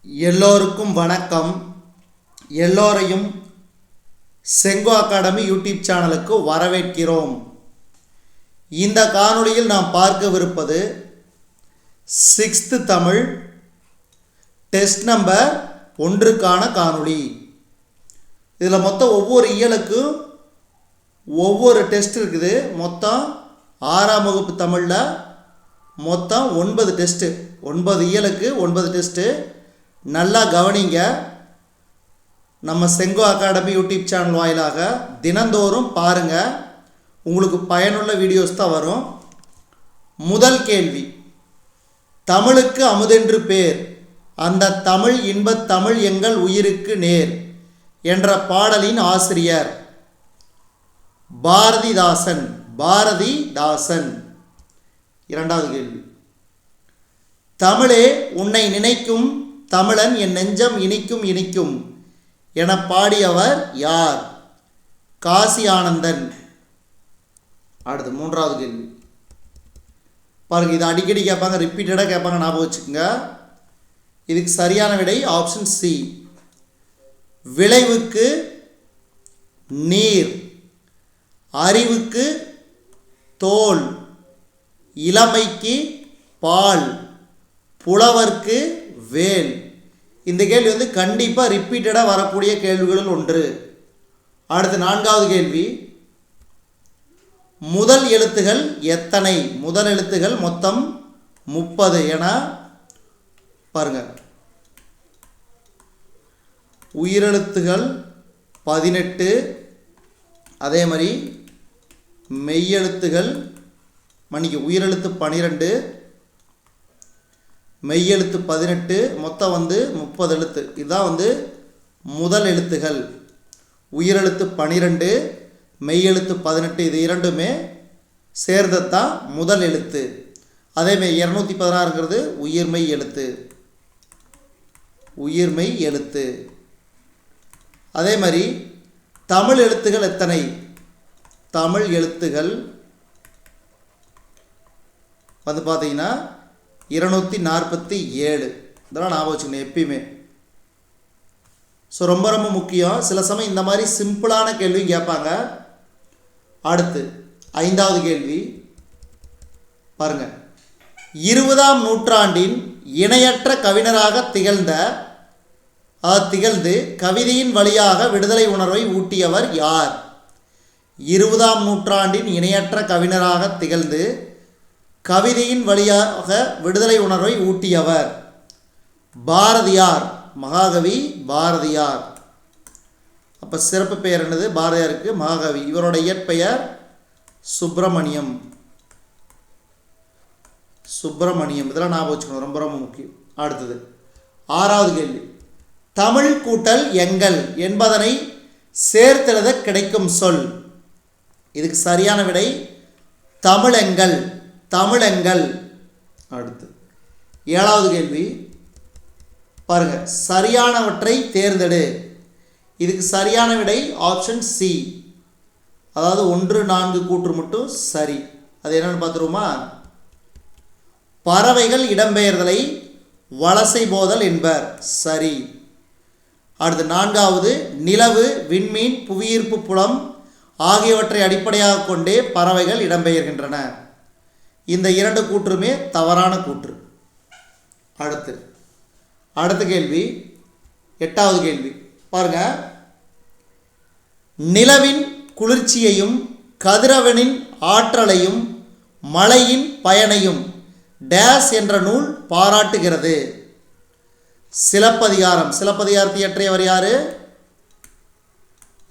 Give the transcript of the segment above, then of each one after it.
எல்லோருக்கும் வணக்கம். எல்லோரையும் செங்கோ அகாடமி யூடியூப் சேனலுக்கு வரவேற்கிறோம். இந்த காணொளியில் நாம் பார்க்கவிருப்பது 6th தமிழ் டெஸ்ட் நம்பர் 1க்கான காணொளி. இதில் மொத்தம் ஒவ்வொரு இயலுக்கும் ஒவ்வொரு டெஸ்ட் இருக்குது. மொத்தம் 6ஆம் வகுப்பு தமிழில் மொத்தம் 9 டெஸ்ட்டு, 9 இயலுக்கு 9 டெஸ்ட்டு. நல்லா கவனிங்க. நம்ம செங்கோ அகாடமி யூடியூப் சேனல் வாயிலாக தினந்தோறும் பாருங்கள். உங்களுக்கு பயனுள்ள வீடியோஸ் தான் வரும். முதல் கேள்வி, தமிழுக்கு அமுதென்று பேர், அந்த தமிழ் இன்பத் தமிழ் எங்கள் உயிருக்கு நேர் என்ற பாடலின் ஆசிரியர் பாரதிதாசன். பாரதிதாசன். இரண்டாவது கேள்வி, தமிழே உன்னை நினைக்கும் தமிழன் என் நெஞ்சம் இனிக்கும் இனிக்கும் என பாடியவர் யார்? காசி ஆனந்தன். அடுத்து மூன்றாவது கேள்வி பாருங்க, இது அடிக்கடி கேட்பாங்க, ரிப்பீட்டடாக கேட்பாங்க, ஞாபகம் வச்சுக்கோங்க. இதுக்கு சரியான விடை ஆப்ஷன் சி. விளைவுக்கு நீர், அறிவுக்கு தோல், இளமைக்கு பால், புலவர்க்கு வேல். இந்த கேள்வி கண்டிப்பாக ரிப்பீட்டடாக வரக்கூடிய கேள்விகளில் ஒன்று. அடுத்து நான்காவது கேள்வி, முதல் எழுத்துகள் எத்தனை? முதல் எழுத்துகள் மொத்தம் 30 என பாருங்க. உயிரெழுத்துகள் 18, அதே மாதிரி மெய்யெழுத்துகள் உயிரெழுத்து 12, மெய்யெழுத்து 18, மொத்தம் 30 எழுத்து. இதுதான் முதல் எழுத்துகள். உயிரெழுத்து 12, மெய்யெழுத்து 18, இது இரண்டுமே சேர்ந்ததான் முதல் எழுத்து. அதேமாதிரி 216ங்கிறது உயிர்மெய் எழுத்து. உயிர்மெய் எழுத்து. அதே மாதிரி தமிழ் எழுத்துகள் எத்தனை? தமிழ் எழுத்துகள் பார்த்தீங்கன்னா 247. இதெல்லாம் ஞாபகம் வச்சுக்கணும் எப்பயுமே. ஸோ ரொம்ப ரொம்ப முக்கியம். சில சமயம் இந்த மாதிரி சிம்பிளான கேள்வி கேட்பாங்க. அடுத்து ஐந்தாவது கேள்வி பாருங்க, 20ஆம் நூற்றாண்டின் இணையற்ற கவிஞராக திகழ்ந்து கவிதையின் வழியாக விடுதலை உணர்வை ஊட்டியவர் யார்? 20ஆம் நூற்றாண்டின் இணையற்ற கவிஞராக திகழ்ந்து கவிதையின் வழியாக விடுதலை உணர்வை ஊட்டியவர் பாரதியார். மகாகவி பாரதியார். அப்போ சிறப்பு பெயர் என்னது? பாரதியாருக்கு மகாகவி. இவரோட இயற்பெயர் சுப்பிரமணியம். சுப்பிரமணியம். இதெல்லாம் ஞாபகம் வச்சுக்கணும், ரொம்ப ரொம்ப முக்கியம். அடுத்தது ஆறாவது கேள்வி, தமிழ் கூட்டல் எங்கள் என்பதனை சேர்த்தெழுத கிடைக்கும் சொல். இதுக்கு சரியான விடை தமிழெங்கள். தமிழெங்கள். அடுத்து ஏழாவது கேள்வி பாருங்க, சரியானவற்றை தேர்ந்தெடு. இதுக்கு சரியான விடை ஆப்ஷன் சி. அதாவது 1, 4 கூற்று மட்டும் சரி. அது என்னன்னு பார்த்துருவோமா? பறவைகள் இடம்பெயர்தலை வலசை போதல் என்பர். சரி. அடுத்து நான்காவது, நிலவு, விண்மீன், புவியீர்ப்பு புலம் ஆகியவற்றை அடிப்படையாக கொண்டே பறவைகள் இடம்பெயர்கின்றன. இந்த 2 கூற்றுமே தவறான கூற்று. அடுத்த கேள்வி எட்டாவது கேள்வி பாருங்க, நிலவின் குளிர்ச்சியையும் கதிரவனின் ஆற்றலையும் மழையின் பயனையும் டேஸ் என்ற நூல் பாராட்டுகிறது. சிலப்பதிகாரம். சிலப்பதிகாரத்தை இயற்றியவர் யாரு?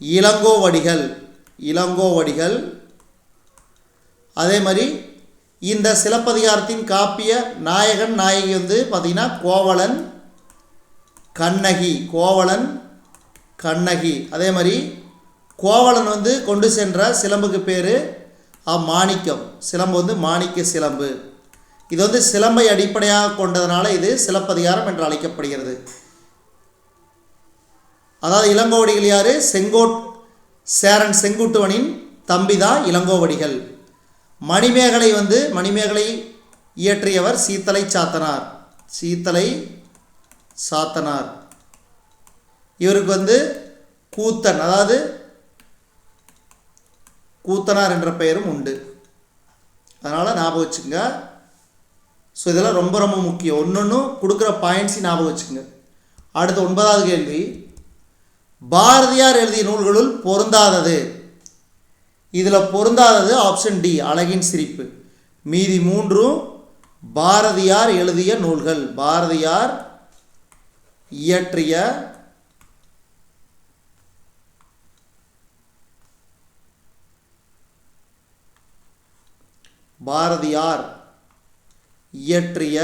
இளங்கோவடிகள். இளங்கோவடிகள். அதே மாதிரி இந்த சிலப்பதிகாரத்தின் காப்பிய நாயகன் நாயகி பார்த்தீங்கன்னா கோவலன் கண்ணகி. கோவலன் கண்ணகி. அதே மாதிரி கோவலன் கொண்டு சென்ற சிலம்புக்கு பேர் மாணிக்கம். சிலம்பு மாணிக்க சிலம்பு. இது சிலம்பை அடிப்படையாக கொண்டதுனால இது சிலப்பதிகாரம் என்று அழைக்கப்படுகிறது. அதாவது இளங்கோவடிகள் யாரு? சேரன் செங்குட்டுவனின் தம்பி தான் இளங்கோவடிகள். மணிமேகலை மணிமேகலை இயற்றியவர் சீத்தலை சாத்தனார். சீத்தலை சாத்தனார். இவருக்கு வந்து கூத்தன், அதாவது கூத்தனார் என்ற பெயரும் உண்டு. அதனால் ஞாபகம் வச்சுக்கோங்க. ஸோ இதெல்லாம் ரொம்ப ரொம்ப முக்கியம். ஒன்னொன்றும் கொடுக்குற பாயிண்ட்ஸையும் ஞாபகம் வச்சுக்கோங்க. அடுத்த 9வது கேள்வி, பாரதியார் எழுதிய நூல்களுள் பொருந்தாதது. இதில் பொருந்தாதது ஆப்ஷன் டி, அழகின் சிரிப்பு. மீதி 3ம் பாரதியார் எழுதிய நூல்கள். பாரதியார் இயற்றிய பாரதியார் இயற்றிய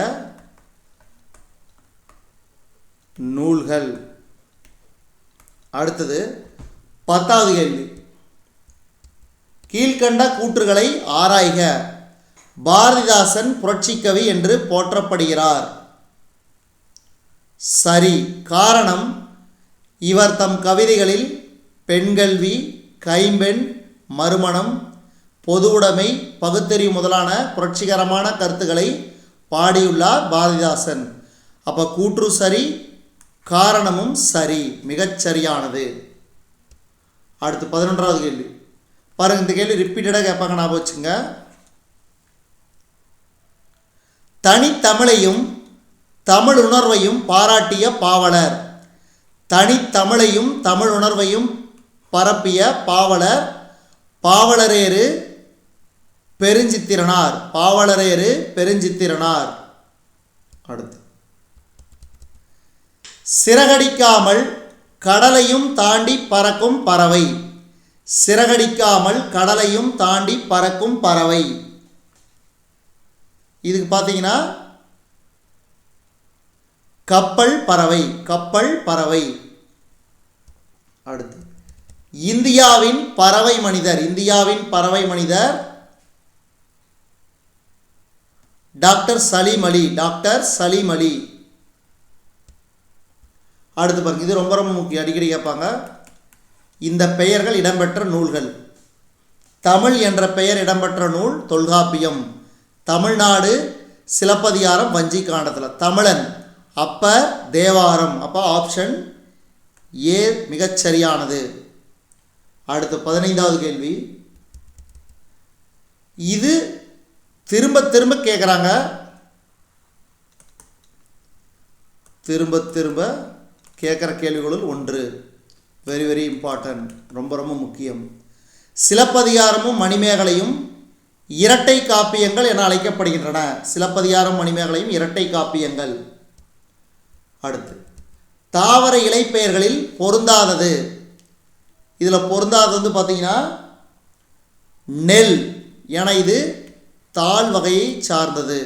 நூல்கள். அடுத்தது 10வது கேள்வி, கீழ்கண்ட கூற்றுகளை ஆராய்க. பாரதிதாசன் புரட்சிக்கவி என்று போற்றப்படுகிறார். சரி. காரணம், இவர் தம் கவிதைகளில் பெண்கல்வி, கைம்பெண், மறுமணம், பொதுவுடைமை, பகுத்தறிவு முதலான புரட்சிகரமான கருத்துக்களை பாடியுள்ளார் பாரதிதாசன். அப்போ கூற்று சரி, காரணமும் சரி, மிகச்சரியானது. அடுத்து 11வது கேள்வி பாருங்க. இந்த கேள்வி ரிப்பீட்டடாக கேட்பாங்க, ஞாபகம் வச்சுங்க. தனித்தமிழையும் தமிழ் உணர்வையும் பாராட்டிய பாவலர். தனித்தமிழையும் தமிழ் உணர்வையும் பரப்பிய பாவலர் பாவலரேறு பெருஞ்சித்திரனார். பாவலரேறு பெருஞ்சித்திரனார். அடுத்து, சிறகடிக்காமல் கடலையும் தாண்டி பறக்கும் பறவை. சிறகடிக்காமல் கடலையும் தாண்டி பறக்கும் பறவை. இதுக்கு பார்த்தீங்கன்னா கப்பல் பறவை. கப்பல் பறவை. அடுத்து, இந்தியாவின் பறவை மனிதர். இந்தியாவின் பறவை மனிதர் டாக்டர் சலீம் அலி. டாக்டர் சலீம் அலி. அடுத்து பாருங்க, இது ரொம்ப ரொம்ப முக்கியம், அடிக்கடி கேட்பாங்க. இந்த பெயர்கள் இடம்பெற்ற நூல்கள். தமிழ் என்ற பெயர் இடம்பெற்ற நூல் தொல்காப்பியம். தமிழ்நாடு சிலப்பதிகாரம் வஞ்சி காண்டத்தில். தமிழன் அப்ப தேவாரம். அப்போ ஆப்ஷன் ஏ மிகச்சரியானது. அடுத்து 15வது கேள்வி, இது திரும்ப திரும்ப கேட்குறாங்க. திரும்ப திரும்ப கேட்குற கேள்விகளுள் ஒன்று. வெரி வெரி இம்பார்ட்டன்ட், ரொம்ப ரொம்ப முக்கியம். சிலப்பதிகாரமும் மணிமேகலையும் இரட்டை காப்பியங்கள் என அழைக்கப்படுகின்றன. சிலப்பதிகாரம் மணிமேகலையும் இரட்டை காப்பியங்கள். அடுத்து, தாவர இலைப்பெயர்களில் பொருந்தாதது. இதில் பொருந்தாதது வந்து பார்த்தீங்கன்னா நெல், என இது தாழ் வகையை சார்ந்தது.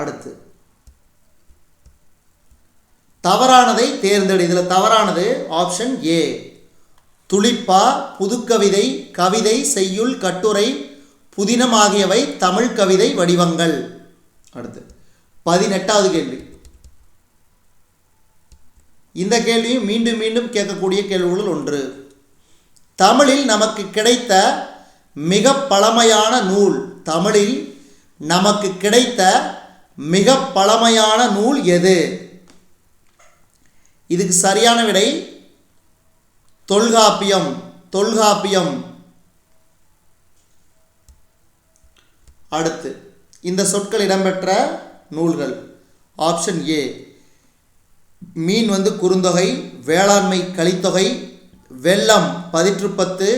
அடுத்து, தவறானதை தேர்ந்தெடு. இதில் தவறானது ஆப்ஷன் ஏ, துளிப்பா, புதுக்கவிதை, கவிதை, செய்யுள், கட்டுரை, புதினம் ஆகியவை தமிழ் கவிதை வடிவங்கள். அடுத்து 18வது கேள்வி. இந்த கேள்வியும் மீண்டும் மீண்டும் கேட்கக்கூடிய கேள்விகளுள் ஒன்று. தமிழில் நமக்கு கிடைத்த மிக பழமையான நூல். தமிழில் நமக்கு கிடைத்த மிக பழமையான நூல் எது? இதுக்கு சரியான விடை தொல்காப்பியம். தொல்காப்பியம். அடுத்து, இந்த சொற்கள் இடம்பெற்ற நூல்கள். ஆப்ஷன் ஏ, மீன் வந்து குறுந்தொகை, வேளாண்மை கலித்தொகை, வெள்ளம் பதிற்றுப்பத்து,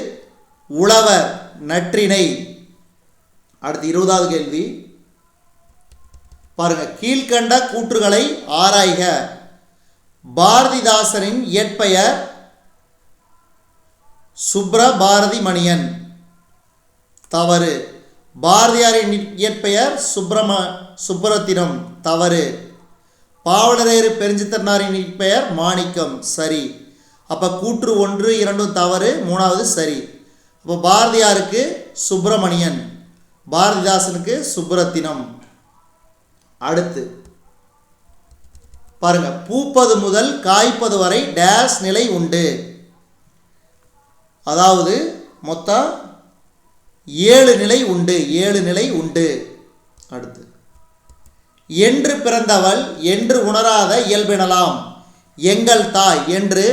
உழவர் நற்றிணை. அடுத்து 20வது கேள்வி பாருங்க. கீழ்கண்ட கூற்றுகளை ஆராய்க. பாரதிதாசனின் இயற்பெயர் சுப்ரபாரதி மணியன். தவறு. பாரதியாரின் இயற்பெயர் சுப்பரத்தினம். தவறு. பாவலரேறு பெருஞ்சித்திரனாரின் பெயர் மாணிக்கம். சரி. அப்போ கூற்று 1, 2 தவறு, 3வது சரி. அப்போ பாரதியாருக்கு சுப்பிரமணியன், பாரதிதாசனுக்கு சுப்பரத்தினம். அடுத்து பாருங்க, பூப்பது முதல் காய்ப்பது வரை டேஸ் நிலை உண்டு. அதாவது மொத்தம் 7 நிலை உண்டு. 7 நிலை உண்டு. அடுத்து, என்று பிறந்தவள் என்று உணராத இயல்பெனலாம் எங்கள் தாய் என்று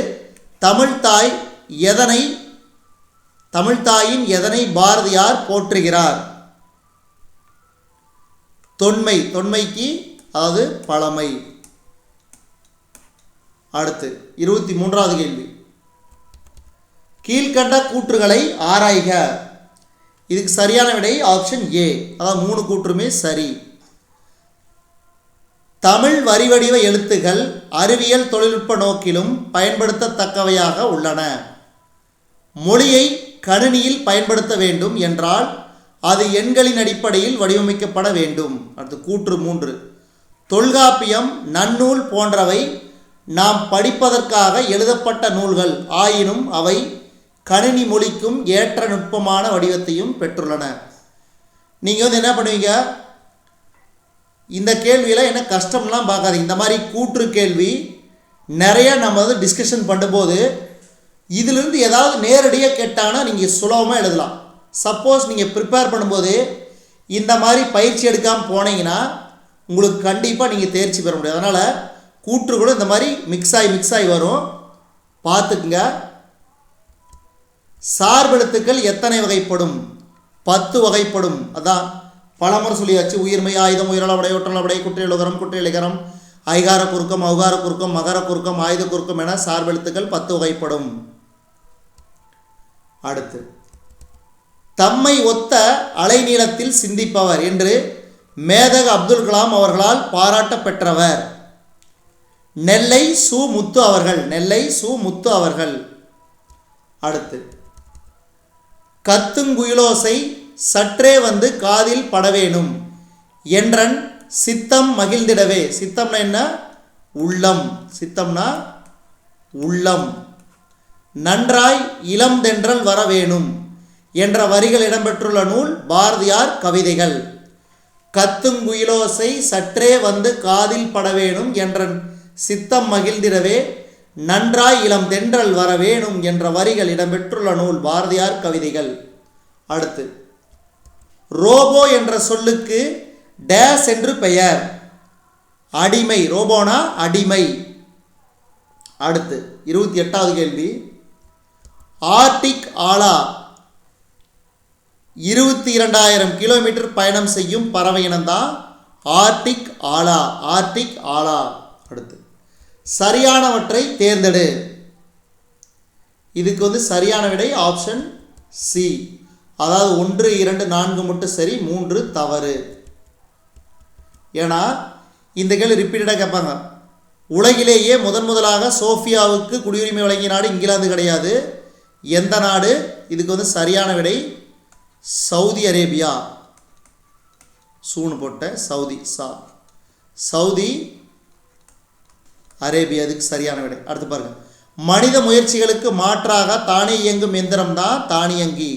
தமிழ்த்தாயின் எதனை பாரதியார் போற்றுகிறார்? தொன்மைக்கு அதாவது பழமை. அடுத்து 23வது கேள்வி. கீழ்கண்ட கூற்றுகளை ஆராய்க. இதுக்கு சரியான விடை ஆப்ஷன் ஏ, அதாவது 3 கூற்றுமே சரி. தமிழ் வரிவடிவ எழுத்துகள் அறிவியல் தொழில்நுட்ப நோக்கிலும் பயன்படுத்தத்தக்கவையாக உள்ளன. மொழியை கணினியில் பயன்படுத்த வேண்டும் என்றால் அது எண்களின் அடிப்படையில் வடிவமைக்கப்பட வேண்டும். அடுத்து கூற்று 3. தொல்காப்பியம் நன்னூல் போன்றவை நாம் படிப்பதற்காக எழுதப்பட்ட நூல்கள் ஆயினும் அவை கணினி மொழிக்கும் ஏற்ற நுட்பமான வடிவத்தையும் பெற்றுள்ளன. நீங்கள் என்ன பண்ணுவீங்க, இந்த கேள்வியில் என்ன கஷ்டம்லாம் பார்க்காதீங்க. இந்த மாதிரி கூற்று கேள்வி நிறைய நம்ம டிஸ்கஷன் பண்ணும்போது இதிலிருந்து ஏதாவது நேரடியாக கேட்டாங்கன்னா நீங்கள் சுலபமாக எழுதலாம். சப்போஸ் நீங்கள் ப்ரிப்பேர் பண்ணும்போது இந்த மாதிரி பயிற்சி எடுக்காமல் போனீங்கன்னா உங்களுக்கு கண்டிப்பாக நீங்கள் தேர்ச்சி பெற முடியாது. அதனால் கூற்றுகளும் இந்த மாதிரி மிக்ஸ் ஆகி வரும், பார்த்துக்குங்க. சார்பெழுத்துக்கள் எத்தனை வகைப்படும்? 10 வகைப்படும். அதான் பலமுறை சொல்லியாச்சு. உயிர்மை, ஆயுதம், உயிரளவடை, ஒற்றளவடை, குற்றியலுகரம், குற்றியலிகரம், ஐகார குறுக்கம், அவுகார குறுக்கம், மகர குறுக்கம், ஆயுத குறுக்கம் என சார்பெழுத்துக்கள் 10 வகைப்படும். அடுத்து தம்மை ஒத்த அலைநீளத்தில் சிந்திப்பவர் என்று மேதக அப்துல் கலாம் அவர்களால் பாராட்ட பெற்றவர். நெல்லை சு முத்து அவர்கள். அடுத்து கத்துங்குயிலோசை சற்றே வந்து காதில் படவேணும் என்றன் சித்தம் மகிழ்ந்திடவே. சித்தம்னா என்ன? உள்ளம். நன்றாய் இளம் தென்றல் வர வேணும் என்ற வரிகள் இடம்பெற்றுள்ள நூல் பாரதியார் கவிதைகள். கத்துங்குயிலோசை சற்றே வந்து காதில் படவேணும் என்றன் சித்தம் மகிழ்ந்திடவே நன்றாய் இளம் தென்றல் வர வேணும் என்ற வரிகள் இடம்பெற்றுள்ள நூல் பாரதியார் கவிதைகள். அடுத்து ரோபோ என்ற சொல்லுக்கு டேஸ் என்று பெயர்? அடிமை. ரோபோனா அடிமை. அடுத்து 28வது கேள்வி. ஆர்டிக் ஆலா 22,000 கிலோமீட்டர் பயணம் செய்யும் பறவை இனம்தான் ஆர்டிக் ஆலா. அடுத்து சரியானவற்றை தேர்ந்தெடு. இதுக்கு சரியான விடை ஆப்ஷன் சி, அதாவது 1, 2, 4 மட்டும் சரி, 3 தவறு. ஏன்னா இந்த கேள்வி ரிப்பீட்டடாக கேட்பாங்க. உலகிலேயே முதலாக சோஃபியாவுக்கு குடியுரிமை வழங்கிய நாடு இங்கிலாந்து கிடையாது. எந்த நாடு? இதுக்கு சரியான விடை சவுதி அரேபியா. சூன்னு போட்ட சவுதி அரேபியா இதுக்கு சரியான விடை. அடுத்து பாருங்க. மனித முயற்சிகளுக்கு மாற்றாக தானே இயங்கும் எந்திரம் தான் தானியங்கி.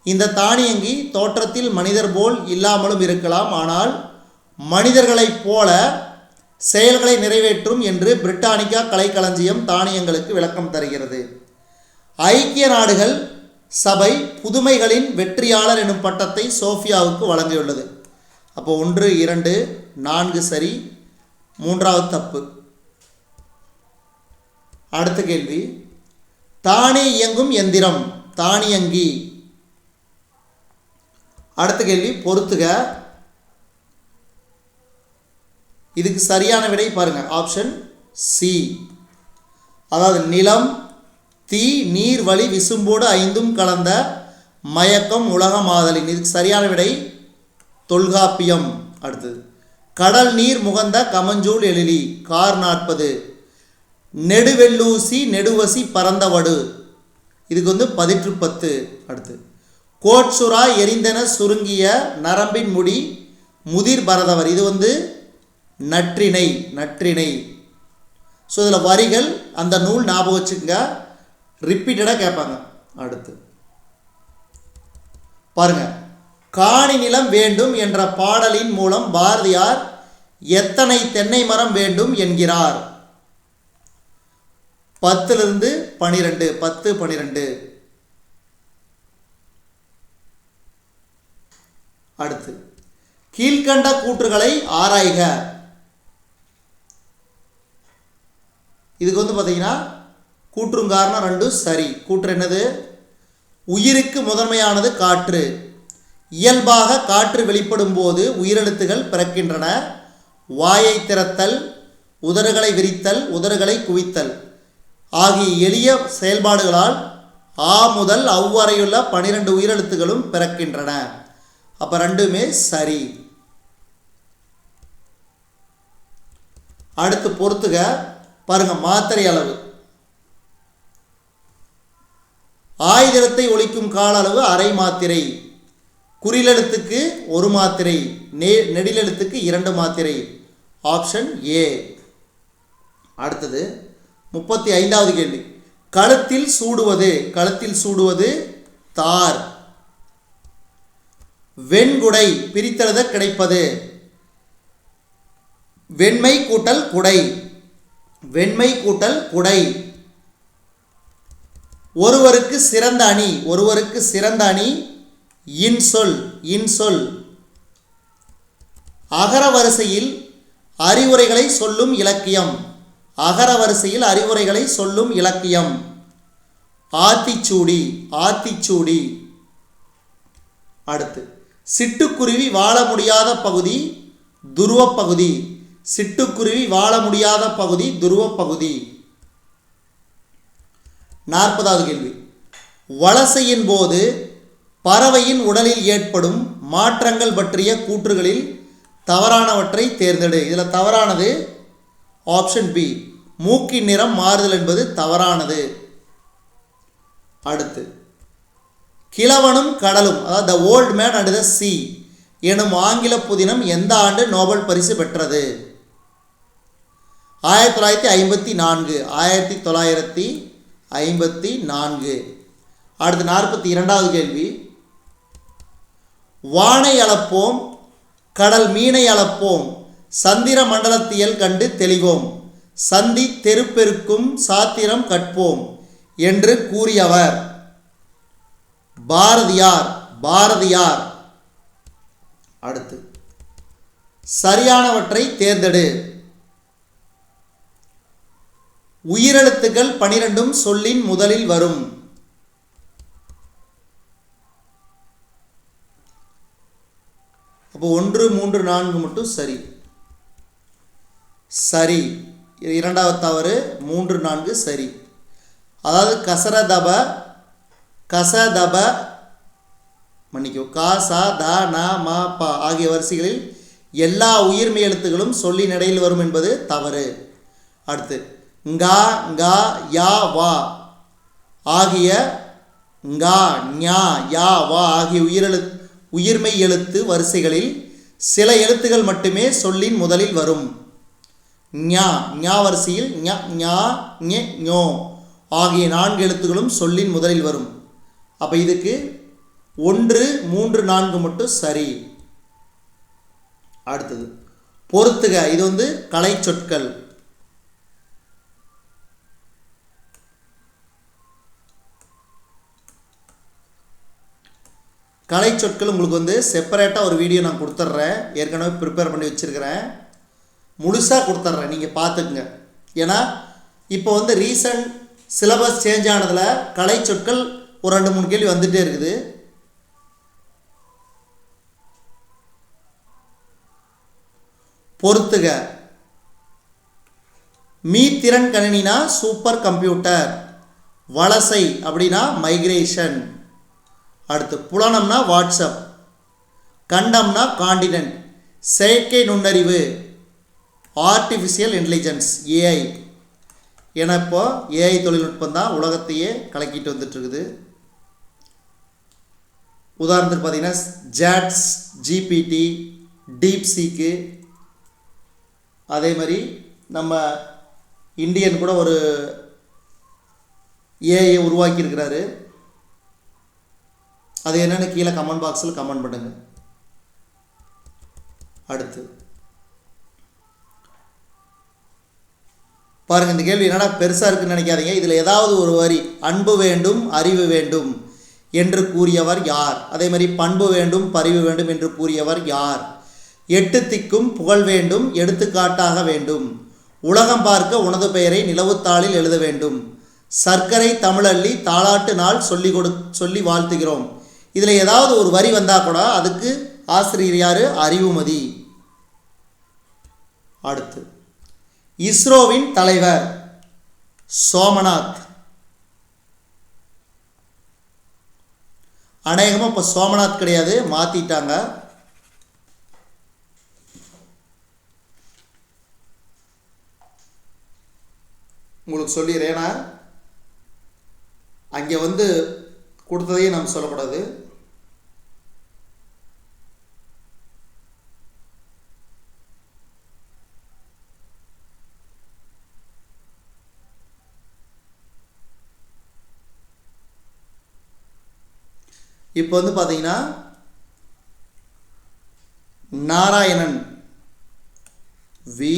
இந்த தானியங்கி தோற்றத்தில் மனிதர் போல் இல்லாமலும் இருக்கலாம், ஆனால் மனிதர்களைப் போல செயல்களை நிறைவேற்றும் என்று பிரிட்டானிக்கா கலைக்களஞ்சியம் தானியங்களுக்கு விளக்கம் தருகிறது. ஐக்கிய நாடுகள் சபை புதுமைகளின் வெற்றியாளர் எனும் பட்டத்தை சோஃபியாவுக்கு வழங்கியுள்ளது. அப்போ 1, 2, 4 சரி, 3வது தப்பு. அடுத்த கேள்வி. தானே இயங்கும் எந்திரம் தானியங்கி. அடுத்த கேள்வி பொறுத்துக. இதுக்கு சரியான விடை பாருங்க ஆப்ஷன் சி, அதாவது நிலம், தீ, நீர், வழி, விசும்போடு 5ம் கலந்த மயக்கம் உலகமாதலின். இதுக்கு சரியான விடை தொல்காப்பியம். அடுத்தது கடல் நீர் முகந்த கமஞ்சூல் எழிலி கார் 40. நெடுவெள்ளூசி நெடுவசி பரந்தவடு. இதுக்கு 10. அடுத்து கோட்சுரா எரிந்தன சுருங்கிய நரம்பின் முடி முதிர் பரதவர். இது நற்றிணை. ஸோ இதில் வரிகள் அந்த நூல் ஞாபகம் வச்சுக்கங்க, ரிப்பீட்டடாக கேட்பாங்க. அடுத்து பாருங்க. காணி நிலம் வேண்டும் என்ற பாடலின் மூலம் பாரதியார் எத்தனை தென்னை மரம் வேண்டும் என்கிறார்? 10 12. 10, 12. அடுத்து கீழ்கண்ட கூற்றுகளை ஆராய்க. இதுக்கு பார்த்தீங்கன்னா கூற்றும் காரணம் 2 சரி. கூற்று என்னது? உயிருக்கு முதன்மையானது காற்று. இயல்பாக காற்று வெளிப்படும் போது உயிரெழுத்துகள் பிறக்கின்றன. வாயை திறத்தல், உதடுகளை விரித்தல், உதடுகளை குவித்தல் ஆகிய எளிய செயல்பாடுகளால் ஆ முதல் அவ்வரையுள்ள 12 உயிரெழுத்துகளும் பிறக்கின்றன. அப்போ 2மே சரி. அடுத்து பொறுத்துக. பாருங்க, மாத்திரை அளவு. ஆயுதத்தை ஒலிக்கும் கால அளவு அரை மாத்திரை. குறிலெழுத்துக்கு 1 மாத்திரை, நெடிலெழுத்துக்கு 2 மாத்திரை. Option A. அடுத்தது 35வது கேள்வி. கழுத்தில் சூடுவது. கழுத்தில் சூடுவது தார். வெண்குடை பிரித்தெழுத கிடைப்பது. வெண்மை கூட்டல் குடை. வெண்மை கூட்டல் குடை. ஒருவருக்கு சிறந்த அணி. ஒருவருக்கு சிறந்த அணி இன்சொல். இன்சொல். அகர வரிசையில் அறிவுரைகளை சொல்லும் இலக்கியம். அகர வரிசையில் அறிவுரைகளை சொல்லும் இலக்கியம். ஆத்திச்சூடி. ஆத்திச்சூடி. அடுத்து சிட்டுக்குருவி வாழ முடியாத பகுதி துருவ பகுதி. சிட்டுக்குருவி வாழ முடியாத பகுதி துருவ பகுதி. 40வது கேள்வி. வலசையின் போது பறவையின் உடலில் ஏற்படும் மாற்றங்கள் பற்றிய கூற்றுகளில் தவறானவற்றை தேர்ந்தெடு. இதில் தவறானது ஆப்ஷன் பி. மூக்கின் நிறம் மாறுதல் என்பது தவறானது. அடுத்து கிழவனும் கடலும், அதாவது the old man and the sea எனும் ஆங்கில புதினம் எந்த ஆண்டு நோபல் பரிசு பெற்றது? 1954. 1954. அடுத்து 42வது கேள்வி. வானை அளப்போம், கடல் மீனை அளப்போம், சந்திர மண்டலத்தியல் கண்டு தெளிவோம், சந்தி தெருப்பெருக்கும் சாத்திரம் கற்போம் என்று கூறியவர் பாரதியார். பாரதியார். அடுத்து சரியானவற்றை தேர்ந்தெடு. உயிரெழுத்துக்கள் 12ம் சொல்லின் முதலில் வரும். அப்போ 1, 3, 4 மட்டும் சரி. சரி. 2வது தவறு. 3, 4 சரி. அதாவது கசரதப, கசதப, மன்னிக்கோ, கா சா த ந ம ப ஆகிய வரிசைகளில் எல்லா உயிர்மெய் எழுத்துக்களும் சொல்லின் இடையில் வரும் என்பது தவறு. அடுத்து ngா, ngா, யா, வா ஆகிய ngா, ஞா, யா, வா ஆகிய உயிர்மெய் எழுத்து வரிசைகளில் சில எழுத்துக்கள் மட்டுமே சொல்லின் முதலில் வரும். ஞா, ஞா வரிசையில் ஞ, ஞா, ஞ, ஞோ ஆகிய 4 எழுத்துக்களும் சொல்லின் முதலில் வரும். அப்போ இதுக்கு 1, 3, 4 மட்டும் சரி. அடுத்தது பொறுத்துக. இது கலை சொற்கள். கலை சொற்கள் உங்களுக்கு செப்பரேட்டாக ஒரு வீடியோ நான் கொடுத்துட்றேன். ஏற்கனவே ப்ரிப்பேர் பண்ணி வச்சுருக்கிறேன். முழுசாக கொடுத்துட்றேன், நீங்கள் பார்த்துக்குங்க. ஏன்னா இப்போ ரீசன்ட் சிலபஸ் சேஞ்ச் ஆனதில் கலை சொற்கள் ஒரு 2-3 கேள்வி வந்துகிட்டே இருக்குது. பொறுத்துக. மீத்திறன் கணினினா சூப்பர் கம்ப்யூட்டர். வலசை அப்படின்னா மைக்ரேஷன். அடுத்து புலனம்னா வாட்ஸ்அப். கண்டம்னா காண்டினென்ட். செயற்கை நுண்ணறிவு ஆர்டிஃபிஷியல் இன்டெலிஜென்ஸ் ஏஐ. ஏன்னா இப்போ ஏஐ தொழில்நுட்பம் தான் உலகத்தையே கலக்கிட்டு வந்துட்டுருக்குது. உதாரணத்துக்கு பார்த்தீங்கன்னா ஜாட்ஸ், ஜிபிடி, டீப்சீக்கு, அதே மாதிரி நம்ம இந்தியன் கூட ஒரு ஏஐ உருவாக்கியிருக்கிறாரு. அது என்னென்னு கீழே கமெண்ட் பாக்ஸில் கமெண்ட் பண்ணுங்கள். அடுத்து பாருங்கள், இந்த கேள்வி என்னடா பெருசாக இருக்குன்னு நினைக்காதீங்க. இதில் ஏதாவது ஒரு வரி அன்பு வேண்டும் அறிவு வேண்டும் என்று கூறியவர் யார்? அதே மாதிரி பண்பு வேண்டும் பரிவு வேண்டும் என்று கூறியவர் யார்? எட்டு திக்கும் புகழ் வேண்டும் எடுத்துக்காட்டாக வேண்டும். உலகம் பார்க்க உனது பெயரை நிலவுத்தாளில் எழுத வேண்டும். சர்க்கரை தமிழள்ளி தாலாட்டு நாள் சொல்லி வாழ்த்துகிறோம். இதில் ஏதாவது ஒரு வரி வந்தால் கூட அதுக்கு ஆசிரியர் யார்? அறிவுமதி. அடுத்து இஸ்ரோவின் தலைவர் சோமநாத். அநேகமாக இப்போ சோமநாத் கிடையாது, மாற்றிட்டாங்க. உங்களுக்கு சொல்லிடுறேன். ஏன்னா அங்கே கொடுத்ததையும் நம்ம சொல்லக்கூடாது. இப்போ பார்த்தீங்கன்னா நாராயணன் வி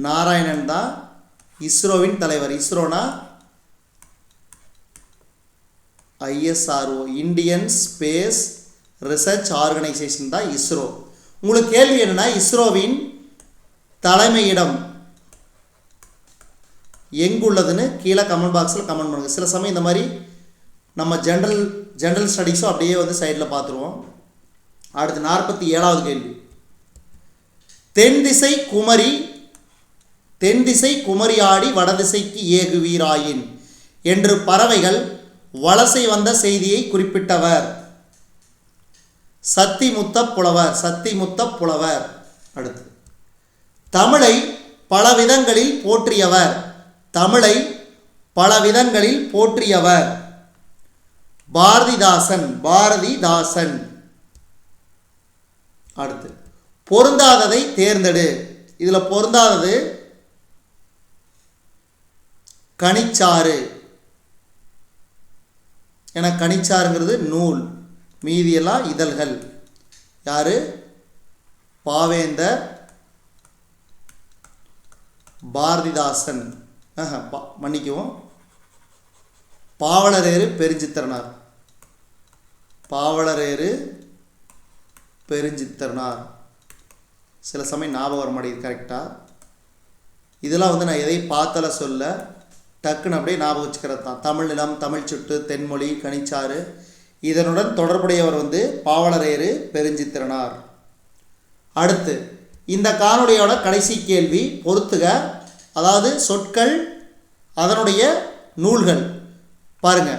நாராயணன் தான் இஸ்ரோவின் தலைவர். இஸ்ரோனா ISRO, Indian space research organisation தான் இஸ்ரோ. உங்களுக்கு கேள்வி என்னன்னா, இஸ்ரோவின் தலைமையிடம் எங்குள்ளதுன்னு கீழே கமெண்ட் பாக்ஸில் கமெண்ட் பண்ணுங்கள். சில சமயம் இந்த மாதிரி நம்ம ஜென்ரல் ஸ்டடீஸும் அப்படியே சைடில் பார்த்துருவோம். அடுத்து 47வது கேள்வி. தென் திசை குமரி ஆடி வடதிசைக்கு ஏகுவீராயின் என்று பறவைகள் வலசை வந்த செய்தியை குறிப்பிட்டவர் சத்திமுத்த புலவர். அடுத்து தமிழை பலவிதங்களில் போற்றியவர் பாரதிதாசன். அடுத்து பொருந்தாததை தேர்ந்தெடு. இதில் பொருந்தாதது கனிச்சாறு. ஏன்னா கனிச்சாறுங்கிறது நூல், மீதியெல்லாம் இதழ்கள். யாரு? பாவேந்தர் பாரதிதாசன். மன்னிக்குவோம், பாவலரேறு பெருஞ்சித்திரனார். சில சமயம் ஞாபகம் வர மாட்டேங்குது கரெக்டாக. இதெல்லாம் நான் எதை பார்த்தல சொல்ல டக்குன்னு அப்படியே ஞாபகம் வச்சுக்கிறது தான். தமிழ் நிலம், தமிழ் சுட்டு, தென்மொழி, கனிச்சாறு, இதனுடன் தொடர்புடையவர் பாவலரேறு பெருஞ்சித்திரனார். அடுத்து இந்த காணொளியோட கடைசி கேள்வி பொறுத்துக. அதாவது சொற்கள், அதனுடைய நூல்கள் பாருங்க.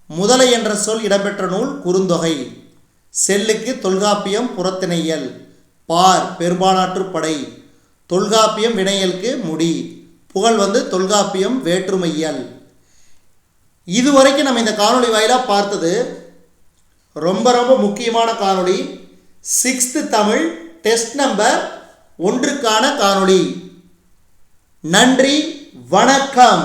முதலை என்ற சொல் இடம்பெற்ற நூல் குறுந்தொகை. செல்லுக்கு தொல்காப்பியம் புறத்திணையல். பார் பெரும்பாலாற்றுப்படை. தொல்காப்பியம் வினையலுக்கு முடி. புகழ் தொல்காப்பியம் வேற்றுமையியல். இதுவரைக்கும் நம்ம இந்த காணொளி வாயிலாக பார்த்தது ரொம்ப ரொம்ப முக்கியமான காணொளி. 6th தமிழ் டெஸ்ட் நம்பர் 1க்கான காணொளி. நன்றி, வணக்கம்.